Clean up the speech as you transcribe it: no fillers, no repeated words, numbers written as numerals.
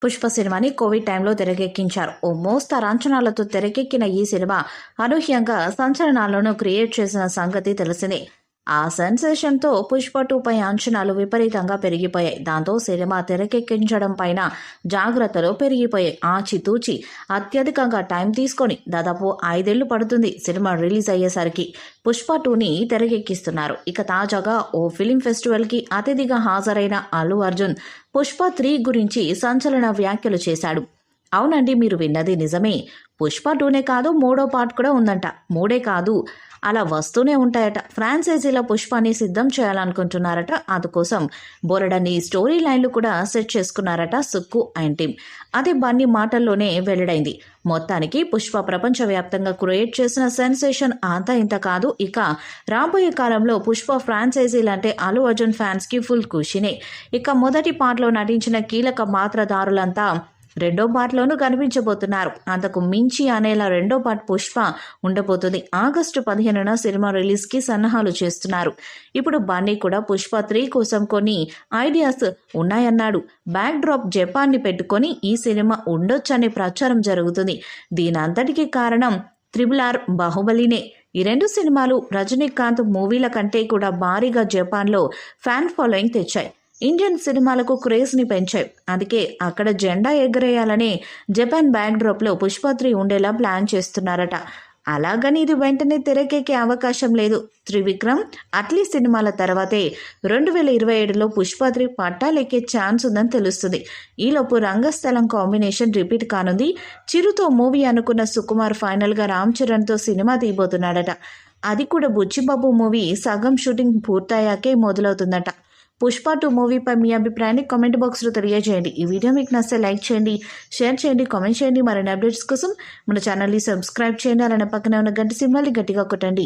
పుష్ప సినిమాని కోవిడ్ టైంలో తెరకెక్కించారు. ఓ మోస్తరు అంచనాలతో తెరకెక్కిన ఈ సినిమా అనూహ్యంగా సంచలనాలను క్రియేట్ చేసిన సంగతి తెలిసిందే. ఆ సెన్సేషన్తో పుష్ప 2 పై అంచనాలు విపరీతంగా పెరిగిపోయాయి. దాంతో సినిమా తెరకెక్కించడం పైన జాగ్రత్తలు పెరిగిపోయాయి. ఆచితూచి అత్యధికంగా టైం తీసుకొని దాదాపు 5 ఏళ్లు పడుతుంది సినిమా రిలీజ్ అయ్యేసరికి పుష్ప 2ని తెరకెక్కిస్తున్నారు. ఇక తాజాగా ఓ ఫిలిం ఫెస్టివల్కి అతిథిగా హాజరైన అల్లు అర్జున్ పుష్ప 3 గురించి సంచలన వ్యాఖ్యలు చేశాడు. అవునండి, మీరు విన్నది నిజమే. పుష్ప 2నే కాదు, 3వ పార్ట్ కూడా ఉందంట. 3ఏ కాదు, అలా వస్తూనే ఉంటాయట. ఫ్రాంచైజీల పుష్పాన్ని సిద్ధం చేయాలనుకుంటున్నారట. అందుకోసం బోలెడన్ని స్టోరీ లైన్లు కూడా సెట్ చేసుకున్నారట సుక్కు అండ్ టీమ్. అది బన్నీ మాటల్లోనే వెల్లడైంది. మొత్తానికి పుష్ప ప్రపంచవ్యాప్తంగా క్రియేట్ చేసిన సెన్సేషన్ అంతా ఇంత కాదు. ఇక రాబోయే కాలంలో పుష్ప ఫ్రాంచైజీలంటే అల్లు అర్జున్ ఫ్యాన్స్కి ఫుల్ ఖుషీనే. ఇక మొదటి పార్ట్లో నటించిన కీలక పాత్రధారులంతా రెండో పార్ట్లోనూ కనిపించబోతున్నారు. అంతకు మించి అనేలా రెండో పార్ట్ పుష్ప ఉండబోతుంది. ఆగస్టు 15న సినిమా రిలీజ్కి సన్నాహాలు చేస్తున్నారు. ఇప్పుడు బన్నీ కూడా పుష్ప 3 కోసం కొన్ని ఐడియాస్ ఉన్నాయన్నాడు. బ్యాక్ డ్రాప్ జపాన్ని పెట్టుకొని ఈ సినిమా ఉండొచ్చనే ప్రచారం జరుగుతుంది. దీనంతటికీ కారణం RRR, బాహుబలినే. ఈ 2 సినిమాలు రజనీకాంత్ మూవీల కంటే కూడా భారీగా జపాన్లో ఫ్యాన్ ఫాలోయింగ్ తెచ్చాయి. ఇండియన్ సినిమాలకు క్రేజ్ని పెంచాయి. అందుకే అక్కడ జెండా ఎగరేయాలనే జపాన్ బ్యాక్ డ్రాప్లో పుష్ప 3 ఉండేలా ప్లాన్ చేస్తున్నారట. అలాగని ఇది వెంటనే తెరకెక్కే అవకాశం లేదు. త్రివిక్రమ్, అట్లీ సినిమాల తర్వాతే 2027లో పుష్ప 3 పట్టాలెక్కే ఛాన్స్ ఉందని తెలుస్తుంది. ఈలోపు రంగస్థలం కాంబినేషన్ రిపీట్ కానుంది. చిరుతో మూవీ అనుకున్న సుకుమార్ ఫైనల్గా రామ్ చరణ్తో సినిమా తీయబోతున్నాడట. అది కూడా బుచ్చిబాబు మూవీ సగం షూటింగ్ పూర్తయ్యాకే మొదలవుతుందట. పుష్ప 2 మూవీపై మీ అభిప్రాయాన్ని కామెంట్ బాక్స్లో తెలియజేయండి. ఈ వీడియో మీకు నచ్చితే లైక్ చేయండి, షేర్ చేయండి, కామెంట్ చేయండి. మరిన్ని అప్డేట్స్ కోసం మన ఛానల్ని సబ్స్క్రైబ్ చేయండి. అలానే పక్కనే ఉన్న గంట సింబల్ని గట్టిగా కొట్టండి.